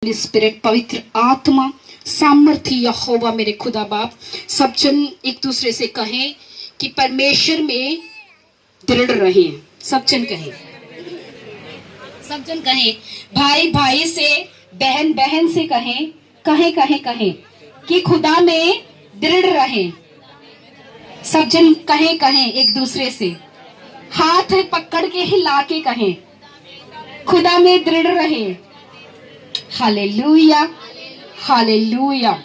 Spirit, पवित्र आत्मा, सामर्थ्य यहोवा मेरे खुदा बाप। सब जन एक दूसरे से कहें कि परमेश्वर में दृढ़ रहें। सब जन कहें, सब जन कहें, भाई भाई से, बहन बहन से कहें, कहें कहें कहें कि खुदा में दृढ़ रहें। सब जन कहें कहें एक दूसरे से, हाथ पकड़ के हिला के कहें, खुदा में दृढ़ रहें। Hallelujah, hallelujah.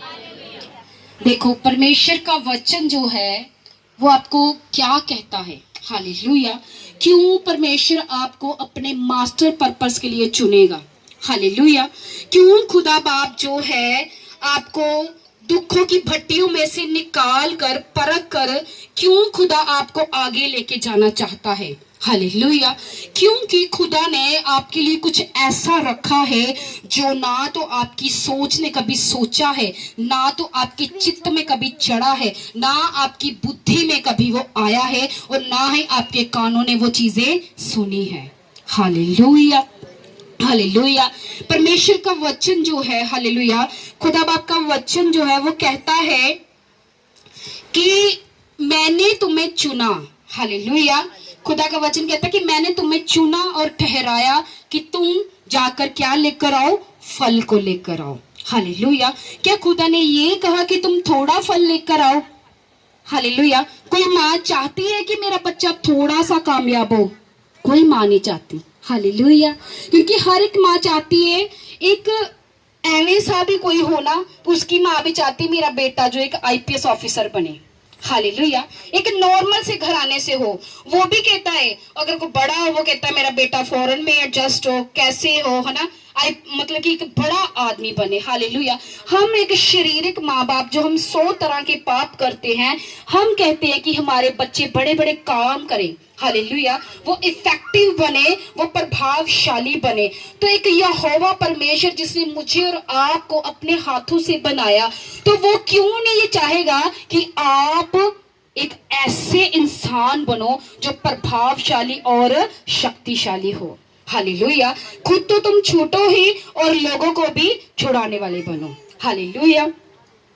देखो परमेश्वर का वचन जो है वो आपको क्या कहता है। हालेलुया। क्यों परमेश्वर आपको अपने मास्टर पर्पस के लिए चुनेगा। हालेलुया। क्यों खुदा बाप जो है आपको दुखों की भट्टियों में से निकाल कर परख कर क्यों खुदा आपको आगे लेके जाना चाहता है। हालेलुया। क्योंकि खुदा ने आपके लिए कुछ ऐसा रखा है जो ना तो आपकी सोच ने कभी सोचा है, ना तो आपके चित्त में कभी चढ़ा है, ना आपकी बुद्धि में कभी वो आया है और ना ही आपके कानों ने वो चीजें सुनी है। Hallelujah, hallelujah. परमेश्वर का वचन जो है, हालेलुया, खुदा बाप का वचन जो है वो कहता है कि मैंने तुम्हें चुना। हालेलुया। खुदा का वचन कहता है कि मैंने तुम्हें चुना और ठहराया कि तुम जाकर क्या लेकर आओ, फल को लेकर आओ। हालेलुया। क्या खुदा ने ये कहा कि तुम थोड़ा फल लेकर आओ। हालेलुया। कोई माँ चाहती है कि मेरा बच्चा थोड़ा सा कामयाब हो? कोई माँ नहीं चाहती। हालेलुया। क्योंकि हर एक माँ चाहती है एक एवं सा भी कोई हो ना, उसकी माँ भी चाहती मेरा बेटा जो एक आईपीएस ऑफिसर बने। हालेलुया। एक नॉर्मल से घराने से हो, वो भी कहता है, अगर कोई बड़ा हो वो कहता है मेरा बेटा फॉरेन में एडजस्ट हो, कैसे हो, है ना, मतलब कि एक बड़ा आदमी बने। हालेलुया। हम एक शारीरिक माँ बाप जो हम 100 तरह के पाप करते हैं, हम कहते हैं कि हमारे बच्चे बड़े बड़े काम करें। हालेलुया। वो इफेक्टिव बने, वो प्रभावशाली बने। तो एक यहोवा परमेश्वर जिसने मुझे और आपको अपने हाथों से बनाया, तो वो क्यों नहीं ये चाहेगा कि आप एक ऐसे इंसान बनो जो प्रभावशाली और शक्तिशाली हो। हालेलुया। खुद तो तुम छूटो ही और लोगों को भी छुड़ाने वाले बनो। हालेलुया।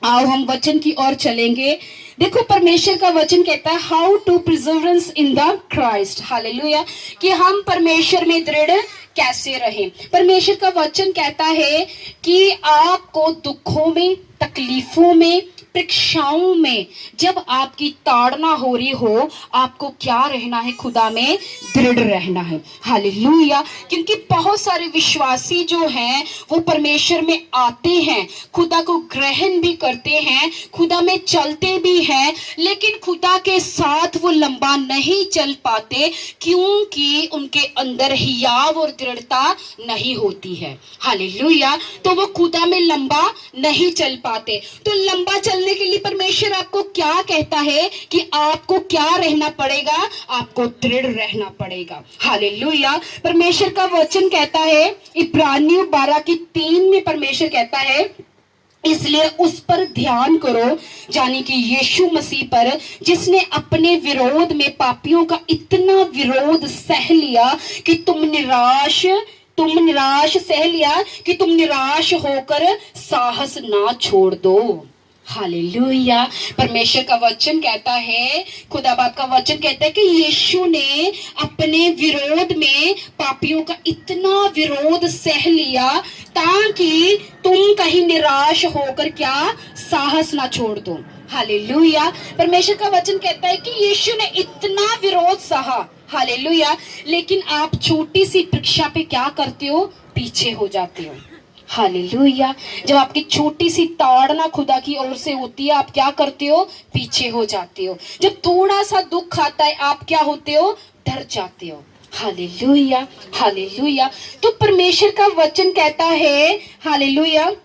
आओ हम वचन की ओर चलेंगे। देखो परमेश्वर का वचन कहता है how to perseverance in the Christ. Hallelujah. कि हम परमेश्वर में दृढ़ कैसे रहें। परमेश्वर का वचन कहता है कि आपको दुखों में, तकलीफों में, परीक्षाओं में जब आपकी ताड़ना हो रही हो, आपको क्या रहना है, खुदा में दृढ़ रहना है। हालेलुया। क्योंकि बहुत सारे विश्वासी जो हैं वो परमेश्वर में आते हैं, खुदा को ग्रहण भी करते हैं, खुदा में चलते भी हैं, लेकिन खुदा के साथ वो लंबा नहीं चल पाते क्योंकि उनके अंदर हियाव और दृढ़ता नहीं होती है। हालेलुया। तो वो खुदा में लंबा नहीं चल पाते। तो लंबा चलने के लिए परमेश्वर आपको क्या कहता है कि आपको क्या रहना पड़ेगा, आपको दृढ़ रहना पड़ेगा। हालेलुया। परमेश्वर का वचन कहता है इब्रानियों 12:3 में परमेश्वर कहता है इसलिए उस पर ध्यान करो, यानी कि यीशु मसीह पर, जिसने अपने विरोध में पापियों का इतना विरोध सह लिया कि तुम निराश सह लिया कि तुम निराश होकर साहस ना छोड़ दो। हालेलुया। परमेश्वर का वचन कहता है, खुदा बाप का वचन कहता है कि यीशु ने अपने विरोध में पापियों का इतना विरोध सह लिया ताकि तुम कहीं निराश होकर क्या साहस ना छोड़ दो। हालेलुया। परमेश्वर का वचन कहता है कि यीशु ने इतना विरोध सहा। हालेलुया। लेकिन आप छोटी सी परीक्षा पे क्या करते हो, पीछे हो जाते हो। हालेलुया। जब आपकी छोटी सी ताड़ना खुदा की ओर से होती है, आप क्या करते हो, पीछे हो जाते हो। जब थोड़ा सा दुख आता है, आप क्या होते हो, डर जाते हो। Hallelujah, hallelujah. तो परमेश्वर का वचन कहता है, हालेलुया,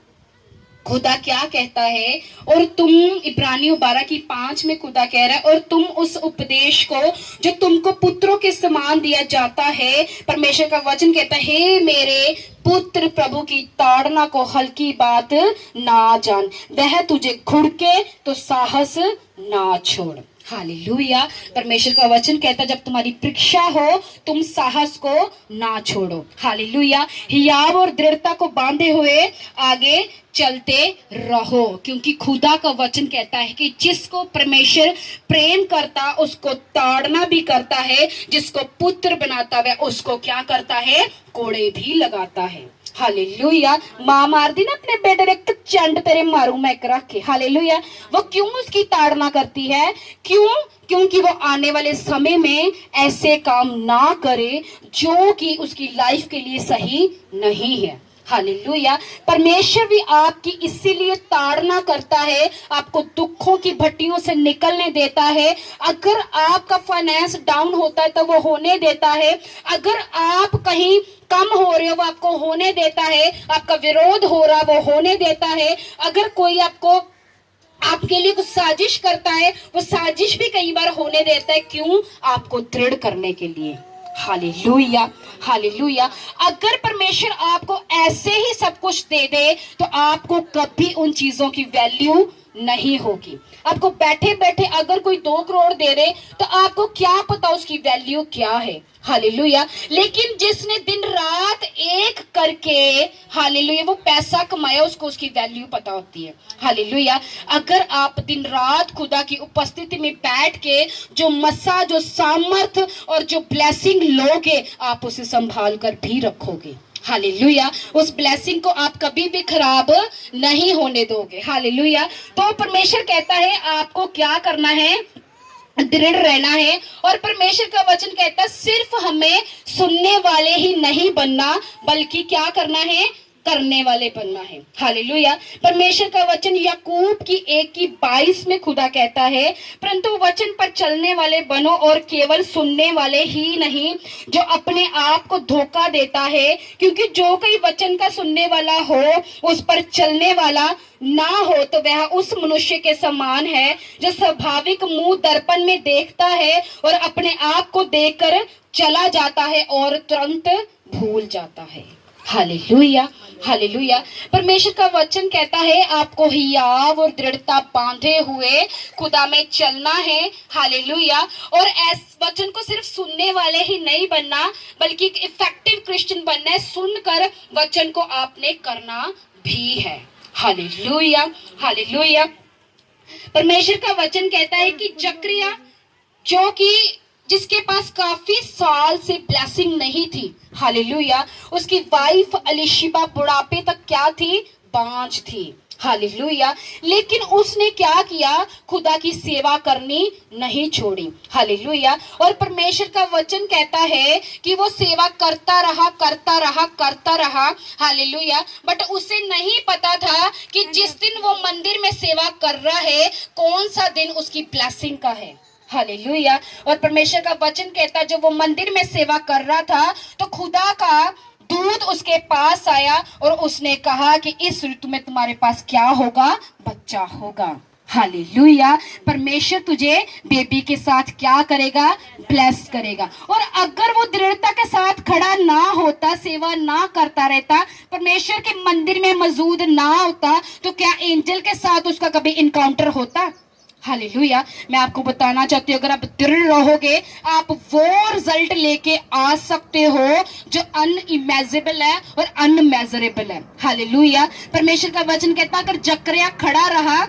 खुदा क्या कहता है, और तुम इब्रानियों 12:5 में खुदा कह रहा है, और तुम उस उपदेश को जो तुमको पुत्रों के समान दिया जाता है, परमेश्वर का वचन कहता है हे मेरे पुत्र, प्रभु की ताड़ना को हल्की बात ना जान, वह तुझे घुड़के तो साहस ना छोड़। हालेलुया। परमेश्वर का वचन कहता है जब तुम्हारी परीक्षा हो तुम साहस को ना छोड़ो। हालेलुया। हियाव और दृढ़ता को बांधे हुए आगे चलते रहो, क्योंकि खुदा का वचन कहता है कि जिसको परमेश्वर प्रेम करता उसको ताड़ना भी करता है, जिसको पुत्र बनाता है उसको क्या करता है, कोड़े भी लगाता है। हालेलुया। माँ मार दी ना अपने बेटे ने, चंड तेरे मारू मैं रख के। हालेलुया। वो क्यों उसकी ताड़ना करती है? क्यों? क्योंकि वो आने वाले समय में ऐसे काम ना करे जो कि उसकी लाइफ के लिए सही नहीं है। हालेलुया। परमेश्वर भी आपकी इसीलिए ताड़ना करता है, आपको दुखों की भट्टियों से निकलने देता है। अगर आपका फाइनेंस डाउन होता है तो वो होने देता है। अगर आप कहीं कम हो रहे हो वो आपको होने देता है। आपका विरोध हो रहा वो होने देता है। अगर कोई आपके लिए कुछ साजिश करता है वो साजिश भी कई बार होने देता है। क्यों? आपको दृढ़ करने के लिए। हालेलुया। हालेलुया। अगर परमेश्वर आपको ऐसे ही सब कुछ दे दे तो आपको कभी उन चीजों की वैल्यू नहीं होगी। आपको बैठे बैठे अगर कोई 2 करोड़ दे दे तो आपको क्या पता उसकी वैल्यू क्या है। हालेलुया। लेकिन जिसने दिन रात एक करके हालेलुया वो पैसा कमाया उसको उसकी वैल्यू पता होती है। हालेलुया। अगर आप दिन रात खुदा की उपस्थिति में बैठ के जो मसा, जो सामर्थ और जो ब्लेसिंग लोगे आप उसे संभाल कर भी रखोगे। हालेलुया। उस ब्लेसिंग को आप कभी भी खराब नहीं होने दोगे। हालेलुया। तो परमेश्वर कहता है आपको क्या करना है, दृढ़ रहना है। और परमेश्वर का वचन कहता है सिर्फ हमें सुनने वाले ही नहीं बनना बल्कि क्या करना है, करने वाले बनना है। हालेलुया। परमेश्वर का वचन याकूब की 1:22 में खुदा कहता है परंतु वचन पर चलने वाले बनो और केवल सुनने वाले ही नहीं जो अपने आप को धोखा देता है, क्योंकि जो कोई वचन का सुनने वाला हो उस पर चलने वाला ना हो तो वह उस मनुष्य के समान है जो स्वाभाविक मुंह दर्पण में देखता है और अपने आप को देखकर चला जाता है और तुरंत भूल जाता है। हालेलुया। हालेलुया। परमेश्वर का वचन कहता है आपको हियाव और दृढ़ता बांधे हुए खुदा में चलना है। हालेलुया। और इस वचन को सिर्फ सुनने वाले ही नहीं बनना बल्कि एक इफेक्टिव क्रिश्चियन बनना है। सुनकर वचन को आपने करना भी है। हालेलुया। हालेलुया। परमेश्वर का वचन कहता है कि जकरिया जो कि जिसके पास काफी साल से ब्लेसिंग नहीं थी, हालेलुया, उसकी वाइफ अलीशिबा बुढ़ापे तक क्या थी, बांझ थी। हालेलुया। लेकिन उसने क्या किया, खुदा की सेवा करनी नहीं छोड़ी। हालेलुया। और परमेश्वर का वचन कहता है कि वो सेवा करता रहा करता रहा करता रहा। हालेलुया। बट उसे नहीं पता था कि जिस दिन वो मंदिर में सेवा कर रहा है कौन सा दिन उसकी ब्लेसिंग का है। हालेलुया। और परमेश्वर का वचन कहता है जब वो मंदिर में सेवा कर रहा था तो खुदा का दूत उसके पास आया और उसने कहा कि इस ऋतु में तुम्हारे पास क्या होगा, बच्चा होगा। हालेलुया। परमेश्वर तुझे बेबी के साथ क्या करेगा, ब्लेस करेगा। और अगर वो दृढ़ता के साथ खड़ा ना होता, सेवा ना करता रहता, परमेश्वर के मंदिर में मौजूद ना होता तो क्या एंजल के साथ उसका कभी इनकाउंटर होता? हालेलुया। मैं आपको बताना चाहती हूँ अगर आप दृढ़ रहोगे आप वो रिजल्ट लेके आ सकते हो जो अनइमेजिबल है और अनमेजरेबल है। हालेलुया। परमेश्वर का वचन कहता अगर जकरिया खड़ा रहा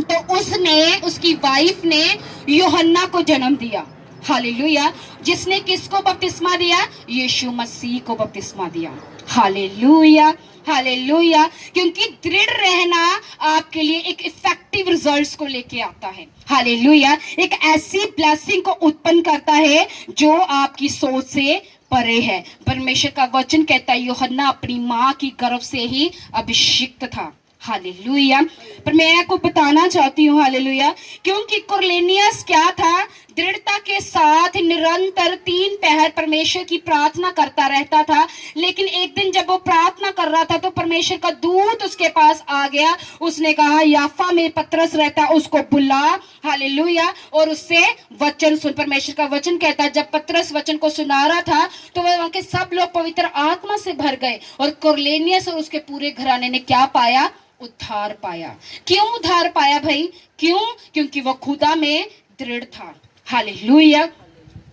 तो उसने, उसकी वाइफ ने यूहन्ना को जन्म दिया। हालेलुया। जिसने किसको बपतिस्मा दिया, यीशु मसीह को बपतिस्मा दिया। हालेलुया। हालेलुया। क्योंकि दृढ़ रहना आपके लिए एक इफेक्टिव रिजल्ट्स को लेके आता है। हालेलुया। एक ऐसी ब्लेसिंग को उत्पन्न करता है जो आपकी सोच से परे है। परमेश्वर का वचन कहता है यूहन्ना अपनी माँ की गर्भ से ही अभिषिक्त था। हालेलुया। पर मैं आपको बताना चाहती हूँ हालेलुया, क्योंकि कुरनेलियस क्या था, दृढ़ता के साथ निरंतर 3 पहर परमेश्वर की प्रार्थना करता रहता था। लेकिन एक दिन जब वो प्रार्थना कर रहा था तो परमेश्वर का दूत उसके पास आ गया। उसने कहा याफा में पतरस रहता, उसको बुला। हालेलुया। और उससे वचन सुन। परमेश्वर का वचन कहता है जब पतरस वचन को सुना रहा था तो वहां के सब लोग पवित्र आत्मा से भर गए और कुरनेलियस और उसके पूरे घराने ने क्या पाया, उद्धार पाया। क्यों उद्धार पाया भाई? क्यों? क्योंकि वो खुदा में दृढ़ था। हालेलुया।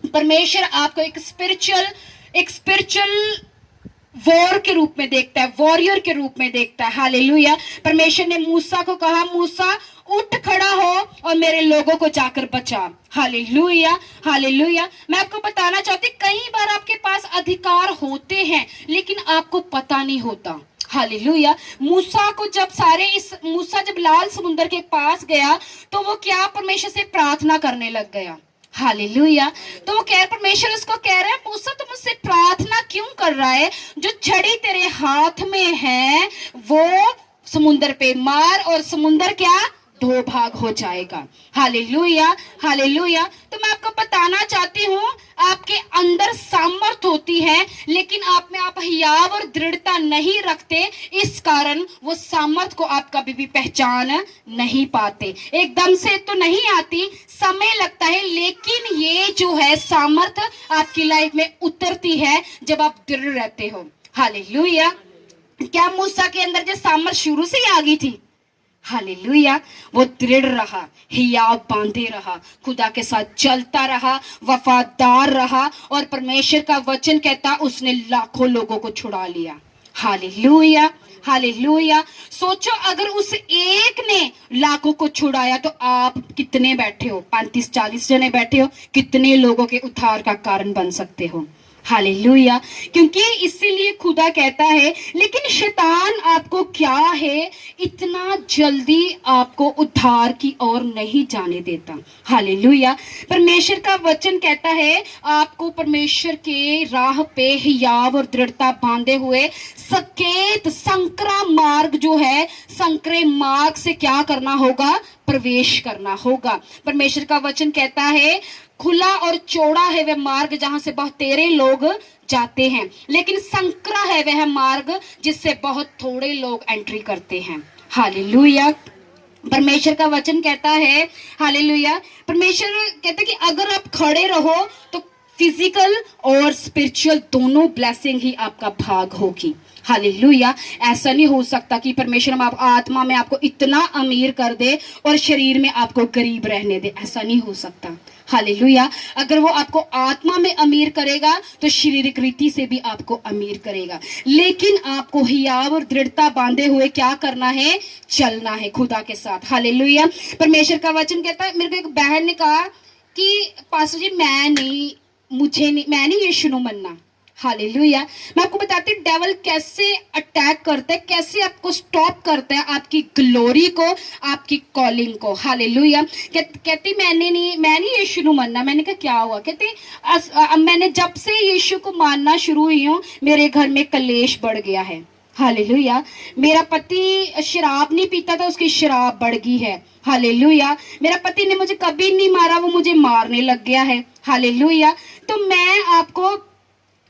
परमेश्वर आपको एक स्पिरिचुअल वॉर के रूप में देखता है, वॉरियर के रूप में देखता है। हालेलुया। परमेश्वर ने मूसा को कहा, मूसा उठ खड़ा हो और मेरे लोगों को जाकर बचा। Hallelujah, hallelujah. मैं आपको बताना चाहती, कई बार आपके पास अधिकार होते हैं लेकिन आपको पता नहीं होता। हालेलुया। मूसा जब लाल समुद्र के पास गया तो वो क्या परमेश्वर से प्रार्थना करने लग गया। हालेलुया। तो वो परमेश्वर उसको कह रहा है, मूसा तुम मुझसे प्रार्थना क्यों कर रहा है? जो छड़ी तेरे हाथ में है वो समुद्र पे मार और समुद्र क्या, दो भाग हो जाएगा। Hallelujah, hallelujah. तो मैं आपको बताना चाहती हूँ, आपके अंदर सामर्थ होती है लेकिन आप में आप हियाव और दृढ़ता नहीं रखते, इस कारण वो सामर्थ को आप कभी भी पहचान नहीं पाते। एकदम से तो नहीं आती, समय लगता है, लेकिन ये जो है सामर्थ आपकी लाइफ में उतरती है जब आप दृढ़ रहते हो। हालेलुया। क्या मूसा के अंदर जो सामर्थ शुरू से ही आ गई थी? हालेलुया। वो दृढ़ रहा, हियाव बांधे रहा, खुदा के साथ चलता रहा, वफादार रहा, और परमेश्वर का वचन कहता उसने लाखों लोगों को छुड़ा लिया। Hallelujah, hallelujah. सोचो अगर उस एक ने लाखों को छुड़ाया तो आप कितने बैठे हो, 35-40 जने बैठे हो, कितने लोगों के उद्धार का कारण बन सकते हो। हालेलुया। क्योंकि इसीलिए खुदा कहता है, लेकिन शैतान आपको क्या है, इतना जल्दी आपको उद्धार की ओर नहीं जाने देता। हालेलुया। परमेश्वर का वचन कहता है आपको परमेश्वर के राह पे हियाव और दृढ़ता बांधे हुए सकेत संकरा मार्ग जो है, संकरे मार्ग से क्या करना होगा, प्रवेश करना होगा। परमेश्वर का वचन कहता है खुला और चौड़ा है वह मार्ग जहां से बहुत तेरे लोग जाते हैं, लेकिन संकरा है वह मार्ग जिससे बहुत थोड़े लोग एंट्री करते हैं। हालेलुया। परमेश्वर का वचन कहता है, हालेलुया, परमेश्वर कहता है कि अगर आप खड़े रहो तो फिजिकल और स्पिरिचुअल दोनों ब्लेसिंग ही आपका भाग होगी। हालेलुया। ऐसा नहीं हो सकता कि परमेश्वर आप आत्मा में आपको इतना अमीर कर दे और शरीर में आपको गरीब रहने दे, ऐसा नहीं हो सकता। हालेलुया। अगर वो आपको आत्मा में अमीर करेगा तो शारीरिक रीति से भी आपको अमीर करेगा, लेकिन आपको हियाव और दृढ़ता बांधे हुए क्या करना है, चलना है खुदा के साथ। हालेलुया। परमेश्वर का वचन कहता है, मेरे को एक बहन ने कहा कि पास्टर जी मैं नहीं यीशु को मनना। हालेलुया। मैं आपको बताती हूँ डेविल कैसे अटैक करता है, कैसे आपको स्टॉप करता है, आपकी ग्लोरी को, आपकी कॉलिंग को। हालेलुया। कहती मैं नहीं यीशु को मानना। मैंने कहा क्या हुआ? कहती मैंने जब से यीशु को मानना शुरू हुई हूँ मेरे घर में कलेश बढ़ गया है। हालेलुया। मेरा पति शराब नहीं पीता था, उसकी शराब बढ़ गई है। हालेलुया। मेरा पति ने मुझे कभी नहीं मारा, वो मुझे मारने लग गया है। हालेलुया। तो मैं आपको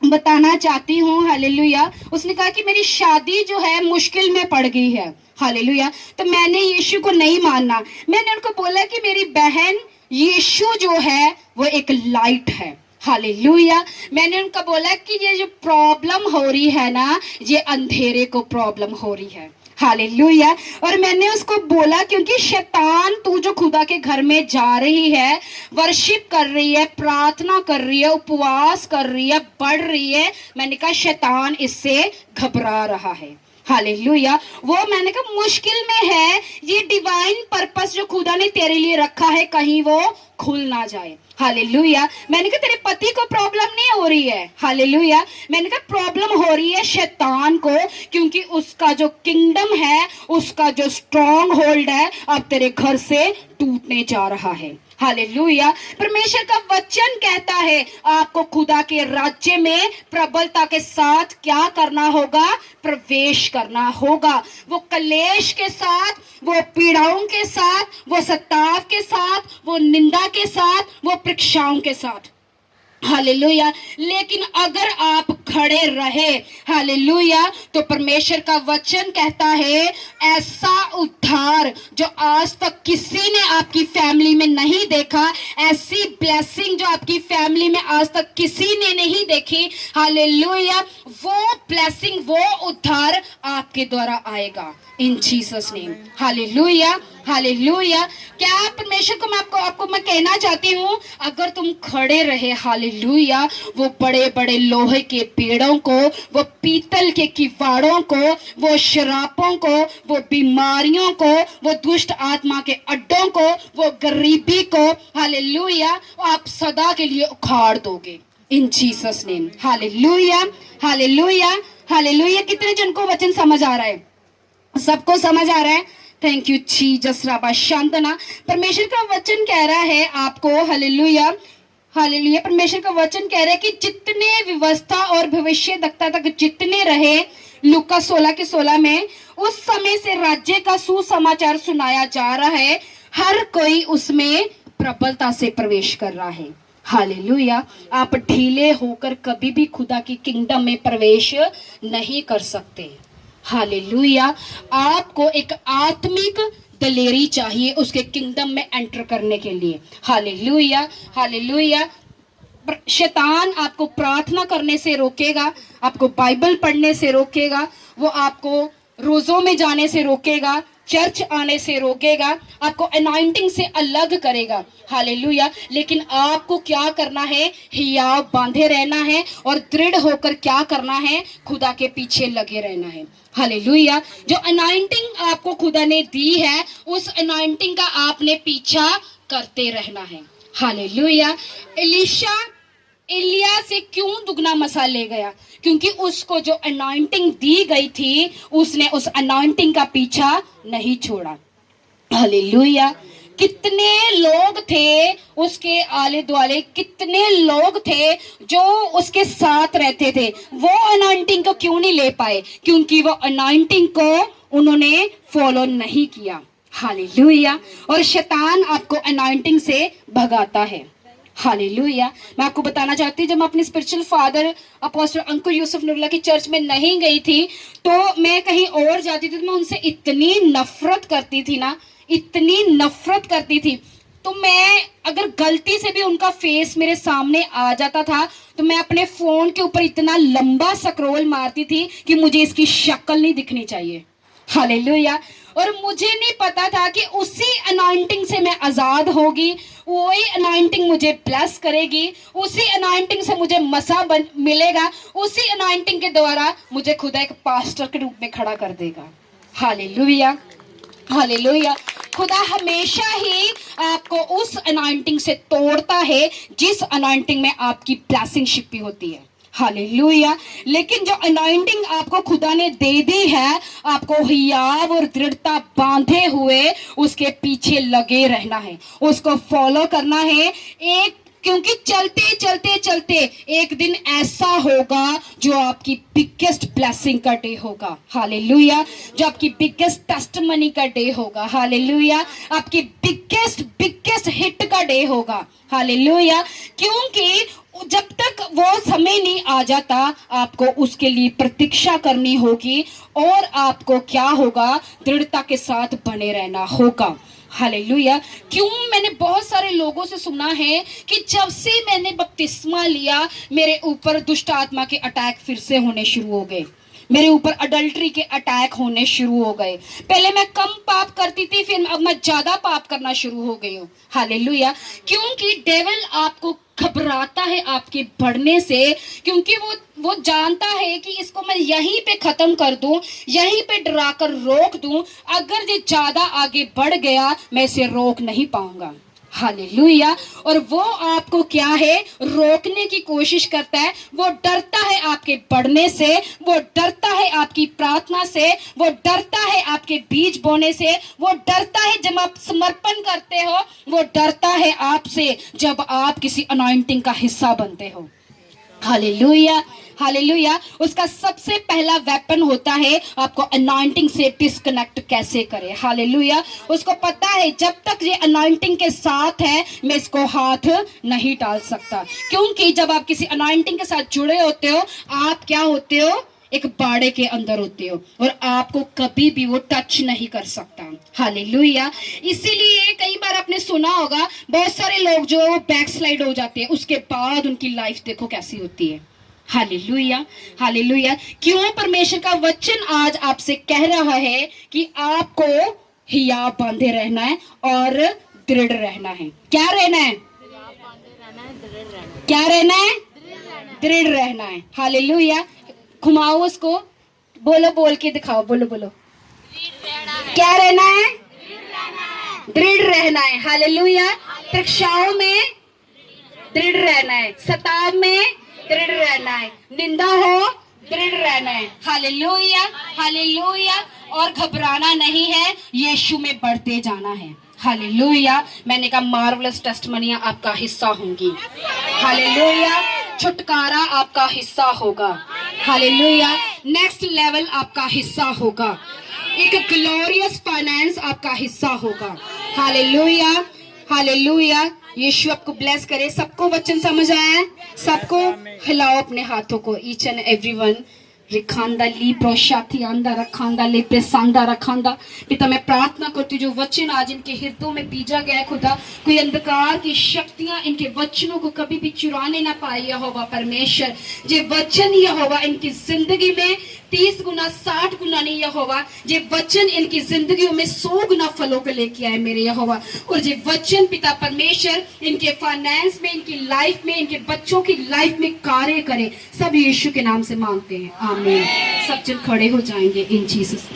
बताना चाहती हूँ, हालेलुया, उसने कहा कि मेरी शादी जो है मुश्किल में पड़ गई है। हालेलुया। तो मैंने यीशु को नहीं मानना। मैंने उनको बोला कि मेरी बहन, यीशु जो है वो एक लाइट है। हालेलुया। मैंने उनको बोला कि ये जो प्रॉब्लम हो रही है ना, ये अंधेरे को प्रॉब्लम हो रही है। हालेलुया। और मैंने उसको बोला क्योंकि शैतान, तू जो खुदा के घर में जा रही है, वर्शिप कर रही है, प्रार्थना कर रही है, उपवास कर रही है, बढ़ रही है, मैंने कहा शैतान इससे घबरा रहा है। हालेलुया। वो मैंने कहा मुश्किल में है, ये डिवाइन पर्पस जो खुदा ने तेरे लिए रखा है कहीं वो खुल ना जाए। हालेलुया। मैंने कहा तेरे पति को प्रॉब्लम नहीं हो रही है। हालेलुया। मैंने कहा प्रॉब्लम हो रही है शैतान को, क्योंकि उसका जो किंगडम है, उसका जो स्ट्रॉन्ग होल्ड है, अब तेरे घर से टूटने जा रहा है। हालेलुया। परमेश्वर का वचन कहता है आपको खुदा के राज्य में प्रबलता के साथ क्या करना होगा, प्रवेश करना होगा। वो कलेश के साथ, वो पीड़ाओं के साथ, वो सताव के साथ, वो निंदा के साथ, वो परीक्षाओं के साथ। हालेलुया। लेकिन अगर आप खड़े रहे, हालेलुया, तो परमेश्वर का वचन कहता है ऐसा उद्धार जो आज तक किसी ने आपकी फैमिली में नहीं देखा, ऐसी ब्लेसिंग जो आपकी फैमिली में आज तक किसी ने नहीं देखी, हालेलुया, वो ब्लेसिंग, वो उद्धार आपके द्वारा आएगा इन जीसस नेम। Hallelujah, hallelujah. क्या परमेश्वर को आपको मैं कहना चाहती हूँ, अगर तुम खड़े रहे, हालेलुया, वो बड़े बड़े लोहे के पेड़ों को, वो पीतल के किवाड़ों को, वो शरापों को, वो बीमारियों को, वो दुष्ट आत्मा के अड्डों को, वो गरीबी को, हालेलुया, आप सदा के लिए उखाड़ दोगे इन Jesus name. Hallelujah, hallelujah, hallelujah. कितने जन को वचन समझ आ रहा है? सबको समझ आ रहा है? थैंक यू जीसस राबा शांतना। परमेश्वर का वचन कह रहा है आपको, हालेलुया, हालेलुया, परमेश्वर का वचन कह रहा है कि जितने व्यवस्था और भविष्यद्वक्ता तक जितने रहे, लूका 16:16 में, उस समय से राज्य का सुसमाचार सुनाया जा रहा है, हर कोई उसमें प्रबलता से प्रवेश कर रहा है। हालेलुया। आप ढीले होकर कभी भी खुदा की किंगडम में प्रवेश नहीं कर सकते। हालेलुया। आपको एक आत्मिक दलेरी चाहिए उसके किंगडम में एंटर करने के लिए। Hallelujah, hallelujah. शैतान आपको प्रार्थना करने से रोकेगा, आपको बाइबल पढ़ने से रोकेगा, वो आपको रोजों में जाने से रोकेगा, चर्च आने से रोकेगा, आपको अनॉइंटिंग से अलग करेगा। हालेलुया। लेकिन आपको क्या करना है? हियाव बांधे रहना है और दृढ़ होकर क्या करना है? खुदा के पीछे लगे रहना है। हालेलुया। जो अनॉइंटिंग आपको खुदा ने दी है, उस अनॉइंटिंग का आपने पीछा करते रहना है। हालेलुया। एलिशा एलिया से क्यों दुगना मसा ले गया? क्योंकि उसको जो अनॉइंटिंग दी गई थी, उसने उस अनॉइंटिंग का पीछा नहीं छोड़ा। हालेलुया। कितने लोग थे उसके आले दुआले, कितने लोग थे जो उसके साथ रहते थे, वो अनॉइंटिंग को क्यों नहीं ले पाए? क्योंकि वो अनॉइंटिंग को उन्होंने फॉलो नहीं किया। हालेलुया। और शैतान आपको अनॉइंटिंग से भगाता है। हालेलुया। मैं आपको बताना चाहती हूँ, जब मैं अपने स्पिरिचुअल फादर अपोस्टल अंकुर यूसुफ नूरुल्लाह की चर्च में नहीं गई थी, तो मैं कहीं और जाती थी, तो मैं उनसे इतनी नफरत करती थी ना, इतनी नफरत करती थी। तो मैं अगर गलती से भी उनका फेस मेरे सामने आ जाता था, तो मैं अपने फोन के ऊपर इतना लंबा स्क्रॉल मारती थी कि मुझे इसकी शक्ल नहीं दिखनी चाहिए। हालेलुया। और मुझे नहीं पता था कि उसी अनॉइंटिंग से मैं आजाद होगी, वही अनॉइंटिंग मुझे ब्लेस करेगी, उसी अनॉइंटिंग से मुझे मसा मिलेगा, उसी अनॉइंटिंग के द्वारा मुझे खुदा एक पास्टर के रूप में खड़ा कर देगा। Hallelujah, hallelujah. खुदा हमेशा ही आपको उस अनॉइंटिंग से तोड़ता है जिस अनॉइंटिंग में आपकी ब्लेसिंग छिपी होती है। हालेलुया। लेकिन जो अनॉइंटिंग आपको खुदा ने दे दी है, आपको हियाव और दृढ़ता बांधे हुए उसके पीछे लगे रहना है, उसको फॉलो करना है। क्योंकि चलते चलते चलते एक दिन ऐसा होगा जो आपकी बिगेस्ट ब्लेसिंग का डे होगा। हालेलुया। जो आपकी बिगेस्ट टेस्टिमनी का डे होगा। हालेलुया। आपकी बिगेस्ट हिट का डे होगा। हालेलुया। क्योंकि जब तक वो समय नहीं आ जाता, आपको उसके लिए प्रतीक्षा करनी होगी और आपको क्या होगा? दृढ़ता के साथ बने रहना होगा। हालेलुया। क्यों? मैंने बहुत सारे लोगों से सुना है कि जब से मैंने बपतिस्मा लिया, मेरे ऊपर दुष्ट आत्मा के अटैक फिर से होने शुरू हो गए, मेरे ऊपर अडल्ट्री के अटैक होने शुरू हो गए। पहले मैं कम पाप करती थी, फिर अब मैं ज्यादा पाप करना शुरू हो गई हूँ। हालेलुया। क्योंकि डेविल आपको घबराता है आपके बढ़ने से, क्योंकि वो जानता है कि इसको मैं यहीं पे खत्म कर दूं, यहीं पे डरा कर रोक दूं, अगर ये ज्यादा आगे बढ़ गया मैं इसे रोक नहीं पाऊंगा। हालेलुया। और वो आपको क्या है? रोकने की कोशिश करता है। वो डरता है आपके बढ़ने से, वो डरता है आपकी प्रार्थना से, वो डरता है आपके बीज बोने से, वो डरता है जब आप समर्पण करते हो, वो डरता है आपसे जब आप किसी अनॉइंटिंग का हिस्सा बनते हो। Hallelujah, hallelujah. उसका सबसे पहला वेपन होता है आपको अनॉइंटिंग से डिस्कनेक्ट कैसे करे। हालेलुया। उसको पता है जब तक ये अनॉइंटिंग के साथ है मैं इसको हाथ नहीं डाल सकता, क्योंकि जब आप किसी अनॉइंटिंग के साथ जुड़े होते हो, आप क्या होते हो? एक बाड़े के अंदर होते हो और आपको कभी भी वो टच नहीं कर सकता। हालेलुया। इसीलिए कई बार आपने सुना होगा बहुत सारे लोग जो बैकस्लाइड हो जाते हैं, उसके बाद उनकी लाइफ देखो कैसी होती है। Hallelujah, hallelujah. क्यों? परमेश्वर का वचन आज आपसे कह रहा है कि आपको हिया बांधे रहना है और दृढ़ रहना है। क्या रहना है? क्या रहना है? दृढ़ रहना है। हालेलुया। घुमाओ उसको, बोलो, बोल के दिखाओ, बोलो बोलो। क्या रहना है? दृढ़ रहना है। हालेलुया। परीक्षाओं में दृढ़ रहना है, सताव में दृढ़ रहना है, निंदा हो दृढ़ रहना है। Hallelujah, hallelujah. और घबराना नहीं है, यीशु में बढ़ते जाना है। हालेलुया। मैंने कहा मार्वलस टेस्टमनियां आपका हिस्सा होंगी। हालेलुया। छुटकारा आपका हिस्सा होगा। हालेलुया। नेक्स्ट लेवल आपका हिस्सा होगा। एक ग्लोरियस फाइनेंस आपका हिस्सा होगा। Hallelujah, hallelujah. यीशु आपको ब्लेस करे। सबको वचन समझ आया है? सबको हिलाओ अपने हाथों को, ईच एंड एवरीवन। रिखांदा ली प्रोशाथी आंदा रखांदा ले प्रेसांदा रखांदा। पिता मैं प्रार्थना करती हूँ जो वचन आज इनके हृदयों में बीजा गया है खुदा, कोई अंधकार की शक्तियां इनके वचनों को कभी भी चुराने ना पाए यहोवा परमेश्वर। जे वचन यहोवा इनकी जिंदगी में 30 गुना 60 गुना नहीं यहोवा, जे वचन इनकी जिंदगियों में 100 गुना फलों को लेके आए मेरे यहोवा। और जे वचन पिता परमेश्वर इनके फाइनेंस में, इनकी लाइफ में, इनके बच्चों की लाइफ में कार्य करे। सब यीशु के नाम से मांगते हैं, आमीन। सब जन खड़े हो जाएंगे इन जीसस।